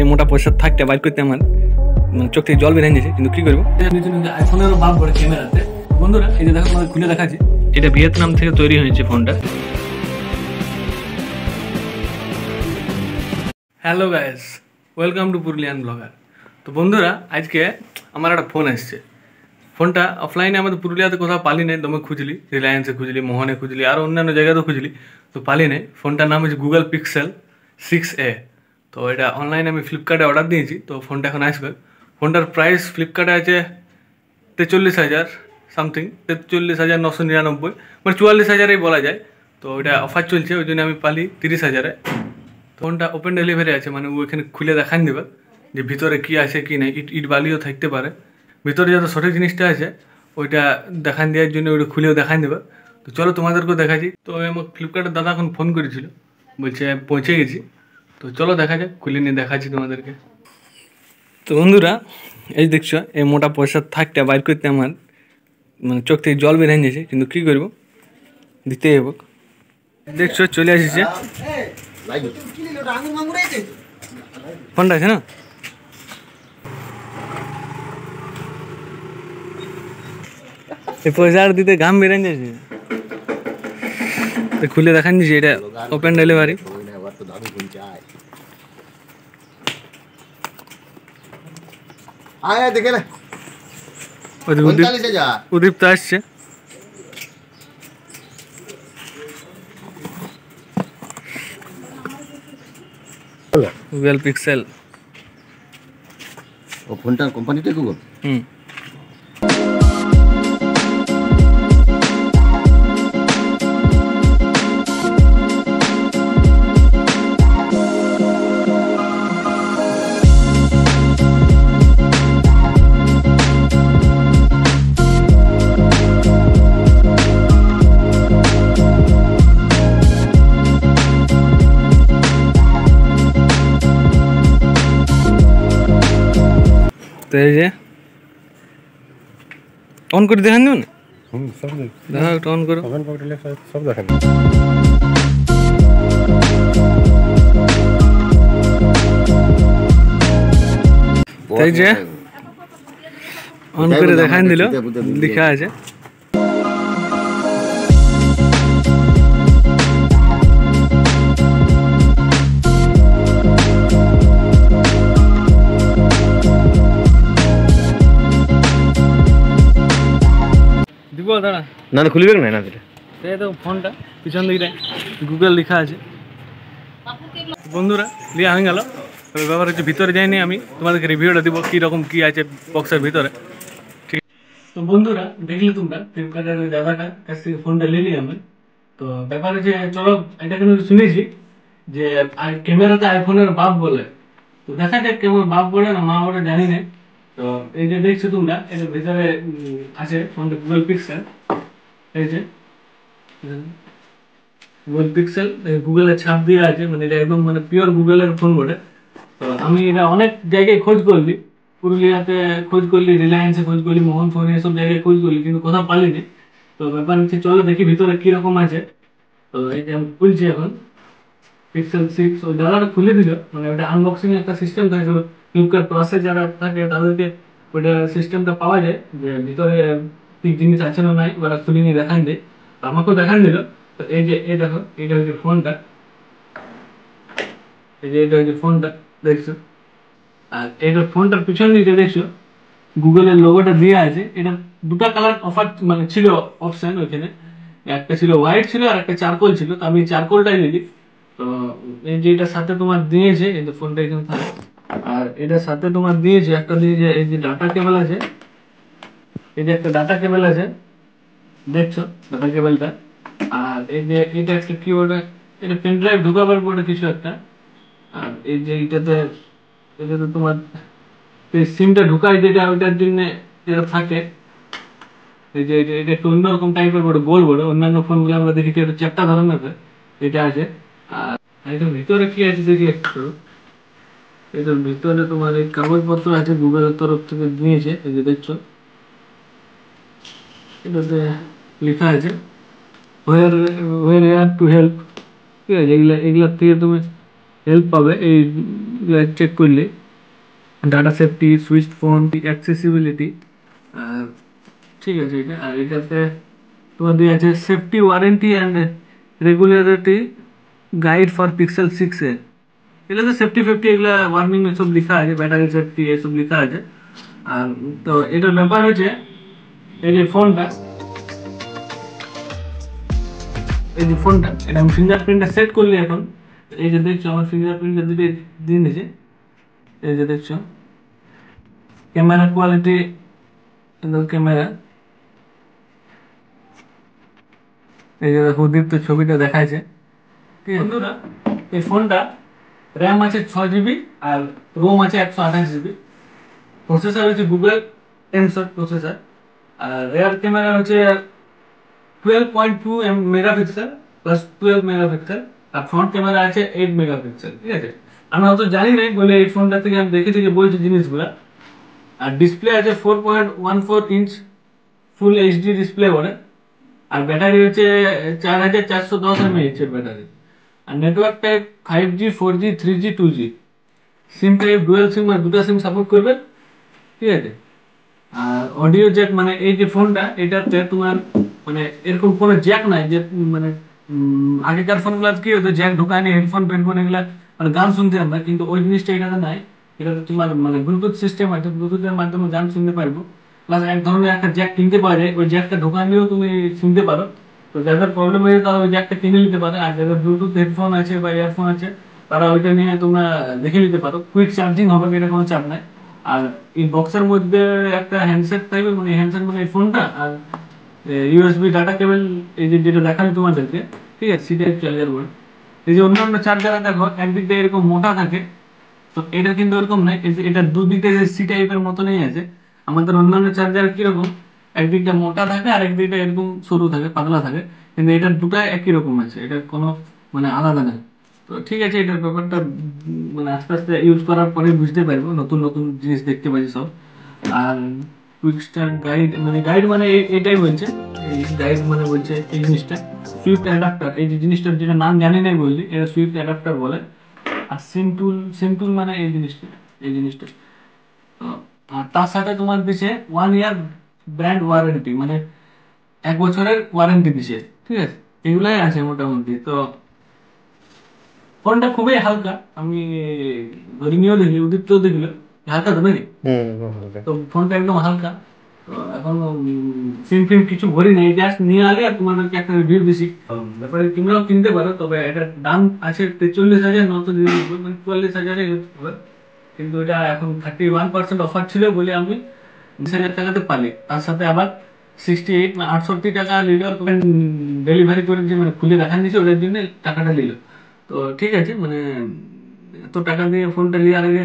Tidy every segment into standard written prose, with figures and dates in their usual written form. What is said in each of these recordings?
এই মোটা পয়সা থাকতে বাইর করতে আমার চোখ থেকে জল বের হয়ে যাচ্ছে, কিন্তু কি করবো? আইফোনেরও বাপ বড় ক্যামেরাতে বন্ধুরা, এই যে দেখো তোমাদের খুলে দেখাচ্ছি, এটা ভিয়েতনাম থেকে তৈরি হয়েছে ফোনটা। Hello guys, welcome to Purulian blogger. তো বন্ধুরা, আজকে আমার একটা ফোন আসছে। ফোনটা অফলাইনে আমাদের পুরুলিয়াতে কোথাও পালি নেই, দমে খুঁজলি, রিলায়েন্সে খুঁজলি, মোহনে খুঁজলি, আর অন্যান্য জায়গাতেও খুঁজলি, তো পালি নেই। ফোনটার নাম হচ্ছে গুগল পিক্সেল 6a। তো এটা অনলাইনে আমি ফ্লিপকার্টে অর্ডার দিয়েছি, তো ফোনটা এখন আসবে। ফোনটার প্রাইস ফ্লিপকার্টে আছে 43,000 সামথিং, 43,999, মানে 44,000এই বলা যায়। তো এটা অফার চলছে, ওই জন্য আমি পালি 30,000-এ। ফোনটা ওপেন ডেলিভারি আছে, মানে ওইখানে খুলে দেখান দেবে যে ভিতরে কি আছে কি নেই, ইট বালিও থাকতে পারে। ভিতরে যত সঠিক জিনিসটা আছে ওইটা দেখান দেওয়ার জন্য ওইটা খুলেও দেখান দেবে। তো চলো তোমাদেরকেও দেখাচ্ছি। তো আমার ফ্লিপকার্টের দাদা এখন ফোন করেছিল, বলছে পৌঁছে গেছি। তো চলো দেখা যাক, খুলে নিয়ে দেখাচ্ছি তোমাদেরকে। তো বন্ধুরা, এই দেখছো, এই মোটা পয়সা থাকতে বাইর করতে আমার চোখ থেকে জল বের হয়ে যাচ্ছে, কিন্তু কি করবো, দিতে হবে। দেখছো চলে আসছে ফোনটা, আছে না? এই পয়সা আর দিতে ঘাম বের হয়ে যাচ্ছে। খুলে দেখান দিচ্ছি, এটা ওপেন ডেলিভারি। উদীপ তো আসছে। গুগল পিক্সেল, ও ফোনটার কোম্পানিটা গুগল। তো এই যে অন করে দেখান দেব না, দেখা একটু অন করো। এই যে অন করে দেখান দিল, লেখা আছে দিব। দাঁড়া, না না খুলবে না, এটা এই তো ফোনটা পিছন দিকে গুগল লেখা আছে। বন্ধুরা, লিয়া হয়ে গেল। তবে ব্যাপার হচ্ছে ভিতরে যাইনি, আমি তোমাদেরকে রিভিউটা দিব কীরকম কী আছে বক্সের ভিতরে। ঠিক, তো বন্ধুরা দেখলে তোমরা ফ্লিপকার্টের ওই দাদার কাছ থেকে ফোনটা নিলি আমি। তো ব্যাপার হচ্ছে, চলো এটা কিন্তু শুনেছি যে ক্যামেরাতে আইফোনের বাপ বলে। তো দেখা যাক কেমন বাপ বলে না মা বলে জানি না। তো এই যে দেখছো তোমরা, এর ভিতরে আছে ফোনটা গুগল পিক্সেল। এই যে গুগল পিক্সেল, গুগলের ছাপ দিয়ে আছে, মানে এটা একদম মানে পিওর গুগলের ফোন বটে। তো আমি এটা অনেক জায়গায় খোঁজ করলি, পুরুলিয়াতে খোঁজ করলি, রিলায়েন্সে খোঁজ করলি, মোহন ফোন, এসব জায়গায় খোঁজ করলি, কিন্তু কোথাও পালিনি। তো ব্যাপার হচ্ছে, চলো দেখি ভিতরে কিরকম আছে। তো এই যে আমি খুলছি এখন পিক্সেল 6। ওই দাদাটা খুলে দিল, মানে ওটা আনবক্সিং একটা সিস্টেম থাকে, ফ্লিপকার্ট প্লাসে যারা থাকে তাদেরকে ওইটা সিস্টেমটা পাওয়া যায় যে ভিতরে ঠিক জিনিস আছে না নাই, ওরা খুলে নিয়ে দেখান দেয়। তো আমাকেও দেখান দিল। তো এই যে এই দেখো, এটা হচ্ছে ফোনটা, এই যে এটা হচ্ছে ফোনটা, দেখছো? আর এইটা ফোনটার পিছন দিকে দেখছো গুগলের লোগোটা দেওয়া আছে। এটা দুটো কালার অফার মানে ছিল অপশন ওইখানে, একটা ছিল হোয়াইট ছিল আর একটা চারকোল ছিল। তো আমি চারকোলটাই নিলি। তো এই যে এটার সাথে তোমার দিয়েছে, এই যে ফোনটা এখানে থাকে, আর এটার সাথে তোমার দিয়েছে একটা দিয়েছে এই যে ডাটা কেবল আছে, এই যে একটা ডাটা কেবল আছে, দেখছো ডাটা কেবলটা। আর এই যে এটা একটা কি বলে, এটা পেন ড্রাইভ ঢুকাবার পরে কিছু একটা। আর এই যে এটাতে তোমার সিমটা ঢুকায় যেটা, ওইটার জন্য যেটা থাকে, এই যে এটা একটু অন্যরকম টাইপের বড়, গোল বড়। অন্যান্য ফোনগুলো আমরা দেখি একটু চ্যাপ্টা ধরনের হয়, এটা আছে। আর এটার ভিতরে কি আছে দেখি একটু। এটার ভিতরে তোমার এই কাগজপত্র আছে, গুগলের তরফ থেকে দিয়েছে, এই যে দেখছো এটাতে লেখা আছে হোয়ার টু হেল্প। ঠিক আছে, এগুলার থেকে তুমি হেল্প পাবে এই চেক করলে data safety, switch phone, accessibility, আর ঠিক আছে এটা। আর এটাতে তোমার দিয়ে আছে safety warranty and regularity guide for Pixel 6 এ। এগুলোতে সেফটি ফেফটি এগুলা ওয়ার্নিং এসব লেখা আছে, ব্যাটারি সেফটি এসব লেখা আছে। আর তো এটার ব্যাপার হচ্ছে এই যে ফোনটা, এটা আমি ফিঙ্গারপ্রিন্টটা সেট করলি এখন। এই যে দেখছো আমার ফিঙ্গারপ্রিন্টটা দুটো দিয়ে নিয়েছে। এই যে দেখছো ক্যামেরা কোয়ালিটি, ক্যামেরা, এই যে দেখো দীপ্ত ছবিটা দেখাইছে। ঠিক আছে বন্ধুরা, এই ফোনটা র্যাম আছে 6 জিবি আর রোম আছে 128 জিবি। প্রসেসর হচ্ছে গুগল টেনসর প্রসেসর। আর রেয়ার ক্যামেরা হচ্ছে 12.2 মেগাপিক্সেল প্লাস 12 মেগাপিক্সেল। আর ফ্রন্ট ক্যামেরা আছে 8 মেগাপিক্সেল। ঠিক আছে, আমি অত জানি নাই বলে এই ফোনটা থেকে আমি দেখেছি যে বলছি জিনিসগুলা। আর ডিসপ্লে আছে 4.14 ইঞ্চ ফুল এইচডি ডিসপ্লে বলে। আর ব্যাটারি হচ্ছে 4410 mAh এর ব্যাটারি। আর network type 5G, 4G, 3G, 2G। SIM type dual SIM, আর দুটো সিম সাপোর্ট করবে। ঠিক আছে, আর অডিও জ্যাক, মানে এই যে ফোনটা এটাতে তোমার মানে এরকম কোনো জ্যাক নাই যে মানে আগেকার ফোনগুলো কি হতো জ্যাক ঢোকায়নি, হেডফোন ফেডফোন এগুলা মানে গান শুনতে আমরা, কিন্তু ওই জিনিসটা এটাতে নাই। এটাতে তোমার মানে ব্লুটুথ সিস্টেম আছে, ব্লুটুথের মাধ্যমে গান শুনতে পারবো। প্লাস এক ধরনের একটা জ্যাক কিনতে পাওয়া যায়, ওই জ্যাকটা ঢোকালেও তুমি শুনতে পারো। তো যাদের প্রবলেম হয়েছে তারা ওই জ্যাকটা কিনে নিতে পারে। আর যাদের ব্লুটুথ হেডফোন আছে বা ইয়ারফোন আছে তারা ওইটা নিয়ে তোমরা দেখে নিতে পারো। কুইক চার্জিং হবে, এটা কোনো চাপ নাই। আর এই বক্সের মধ্যে একটা হ্যান্ডসেট টাইপের, মানে হ্যান্ডসেট মানে এই ফোনটা, আর ইউএসবি ডাটা কেবল, এই যে যেটা দেখানো তোমাদেরকে। ঠিক আছে, সি টাইপ চার্জার বোর্ড। এই যে অন্যান্য চার্জারে দেখো একদিকটা এরকম মোটা থাকে, তো এটা কিন্তু এরকম নাই। এই যে এটা দুদিকটা যে সি টাইপের মতনই আছে। আমাদের অন্যান্য চার্জার কিরকম একদিকটা মোটা থাকে আর একদিকটা এরকম সরু থাকে, পাতলা থাকে। কিন্তু এটা দুটাই একই রকম আছে, এটা কোনো মানে আলাদা নাই। তো ঠিক আছে, এটার ব্যাপারটা মানে আস্তে আস্তে ইউজ করার পরে বুঝতে পারবো, নতুন নতুন জিনিস দেখতে পাচ্ছি সব। আর কুইক স্টার্ট গাইড, মানে গাইড মানে এটাই বলছে, এই গাইড মানে বলছে এই জিনিসটা সুইফট অ্যাডাপ্টার। এই যে জিনিসটার যেটা নাম জানি নাই বললি, এটা সুইফট অ্যাডাপ্টার বলে। আর সিম টুল মানে এই জিনিসটা তো। আর তার সাথে তোমার দিছে 1 ইয়ার ব্র্যান্ড ওয়ারেন্টি, মানে 1 বছরের ওয়ারেন্টি দিছে। ঠিক আছে, এগুলাই আছে মোটামুটি। তো ফোনটা খুবই হালকা, আমি ধরিনিও দেখি, উদীপ্ত দেখলো হালকা তো নাকি। তো ফোনটা একদম হালকা। তো এখন সিম ফিম কিছু ভরি নেই, জাস্ট নিয়ে আগে আর তোমাদেরকে একটা রিভিউ দিছি। ব্যাপারে তোমরাও কিনতে পারো, তবে এটার দাম আছে 43,000, নত মানে 44,000 হবে। কিন্তু এটা এখন 31% অফার ছিল বলে আমি 20,000 টাকাতে পালি। তার সাথে আবার 68 না 68 টাকা নিল ডেলিভারি করে, যে মানে খুলে দেখান দিছে ওটার জন্য টাকাটা নিল। তো ঠিক আছে, মানে এত টাকা দিয়ে ফোনটা নেওয়ার আগে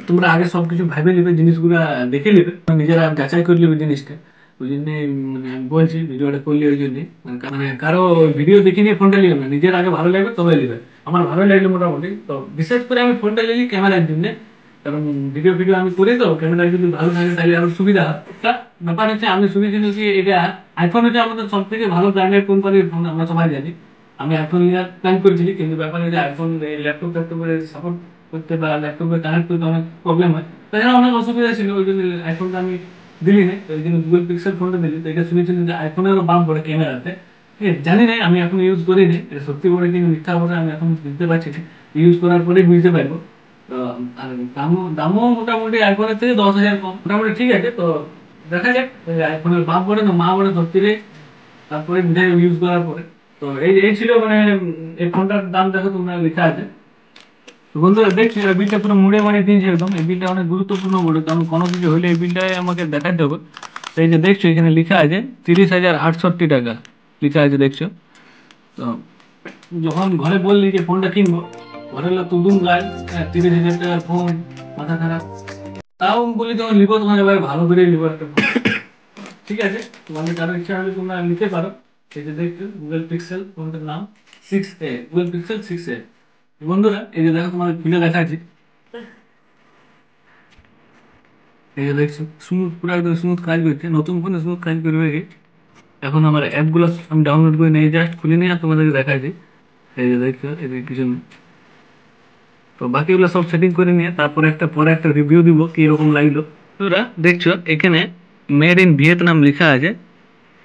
তোমরা আগে সবকিছু ভাবে নিবে, জিনিসগুলো দেখে নিবে, নিজেরা যাচাই করে নিবে জিনিসটা। ওই জন্য মানে আমি বলছি ভিডিওটা করলে ওই জন্যই, মানে কারো ভিডিও দেখে নিয়ে ফোনটা নিবে না, নিজের আগে ভালো লাগবে তবে নিবে। আমার ভালো লাগলো মোটামুটি। তো বিশেষ করে আমি ফোনটা নিই ক্যামেরার জন্য, কারণ ভিডিও ভিডিও আমি করি, তো ক্যামেরা যদি ভালো থাকে তাহলে আরো সুবিধা হয়। একটা ব্যাপার হচ্ছে আমি শুনেছি কি এটা আইফোন হচ্ছে আমাদের সব থেকে ভালো ব্র্যান্ডের কোম্পানির ফোন, আমরা সবাই জানি। আমি আইফোন নেওয়ার প্ল্যান করেছিলি, কিন্তু ব্যাপার হচ্ছে আইফোন ল্যাপটপ ট্যাপটপে সাপোর্ট করতে বা ল্যাপটপে কানেক্ট করতে অনেক প্রবলেম হয়। তাই জন্য অনেক অসুবিধা ছিল, ওই জন্য আইফোনটা আমি দিলি না। ওই জন্য গুগল পিক্সেল ফোনটা দিলি। তো এটা শুনেছিলাম যে আইফোনেরও দাম পড়ে ক্যামেরাতে। ঠিক আছে, জানি না, আমি এখন ইউজ করিনি, এটা সত্যি বলে কিন্তু মিথ্যা বলে আমি এখন বুঝতে পারছি না। ইউজ করার পরেই বুঝতে পারবো। তো আর দামও দামও মোটামুটি আইফোনের থেকে 10,000 কম, মোটামুটি ঠিক আছে। তো দেখা যাক, আইফোনের বাপ বলে না মা বলে ধরতে রে, তারপরে বুঝে ইউজ করার পরে। তো এই এই ছিল মানে এই ফোনটার দাম দেখো তোমরা লেখা আছে। তো বন্ধুরা দেখছি এই বিলটা পুরো মুড়ে মারি দিয়েছি একদম। এই বিলটা অনেক গুরুত্বপূর্ণ বলে, কারণ কোনো কিছু হলে এই বিলটাই আমাকে দেখাতে হবে। তো এই যে দেখছো এখানে লেখা আছে 30,068 টাকা লেখা আছে, দেখছো তো। যখন ঘরে বললি যে ফোনটা কিনবো, ঘরের লোক তো দুম গায়, 30,000 টাকার ফোন, মাথা খারাপ। তাও বলি তোমার লিবো, তোমার এবার ভালো করে লিবো একটা ফোন। ঠিক আছে, তোমাদের কারো ইচ্ছা হলে তোমরা নিতে পারো। এই যে দেখছো গুগল পিক্সেল, ফোনটার নাম 6a, গুগল পিক্সেল 6a। বন্ধুরা এই যে দেখো তোমাদের খুলে দেখাচ্ছি। এই যে দেখছো স্মুথ, পুরো একদম স্মুথ কাজ করছে, নতুন ফোনে স্মুথ কাজ করবে কি। এখন আমার অ্যাপগুলো আমি ডাউনলোড করে নিয়ে জাস্ট খুলে নিয়ে আর তোমাদেরকে দেখাচ্ছি। এই যে দেখছো, এই যে কিছু তো বাকিগুলো সব সেটিং করে নিয়ে তারপরে পরে একটা রিভিউ দিব কি রকম লাগলো। তোরা দেখছো এখানে মেড ইন ভিয়েতনাম লেখা আছে,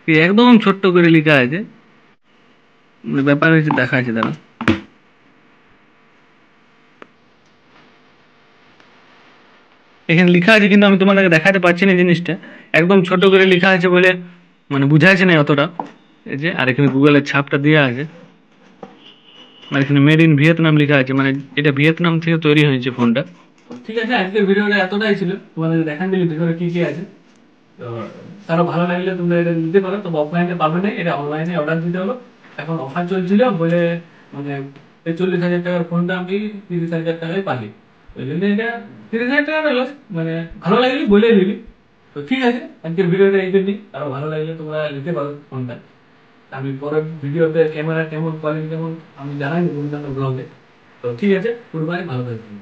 কি একদম ছোট্ট করে লেখা আছে। ব্যাপার হচ্ছে দেখা আছে দাঁড়া, এখানে লেখা আছে কিন্তু আমি তোমাদেরকে দেখাতে পারছি না জিনিসটা, একদম ছোট করে লেখা আছে বলে মানে বুঝাইছে না অতটা। এই যে আর এখানে গুগলের ছাপটা দেওয়া আছে, আর এখানে মেড ইন ভিয়েতনাম লেখা আছে, মানে এটা ভিয়েতনাম থেকে তৈরি হয়েছে ফোনটা। ঠিক আছে, আজকের ভিডিওটা এতটাই ছিল, তোমাদের দেখান দিলি ভিতরে কি কি আছে। তো তারও ভালো লাগলে তোমরা এটা নিতে পারো, তবে অফলাইনে পাবে না, এটা অনলাইনে অর্ডার দিতে হলো। এখন অফার চলছিল বলে মানে ৪০,০০০ টাকার ফোনটা আমি ৩০,০০০ টাকায় পালি, ওই জন্য এটা ৩০,০০০ টাকা লস, মানে ভালো লাগলে বলে দিবি। তো ঠিক আছে, আজকের ভিডিওটা এই জন্যই, আরো ভালো লাগলে তোমরা নিতে পারো ফোনটা। আমি পরের ভিডিওতে ক্যামেরা কেমন, কোয়ালিটি কেমন আমি জানাই দেবো ব্লগে। তো ঠিক আছে, গুড বাই, ভালো থাকবেন।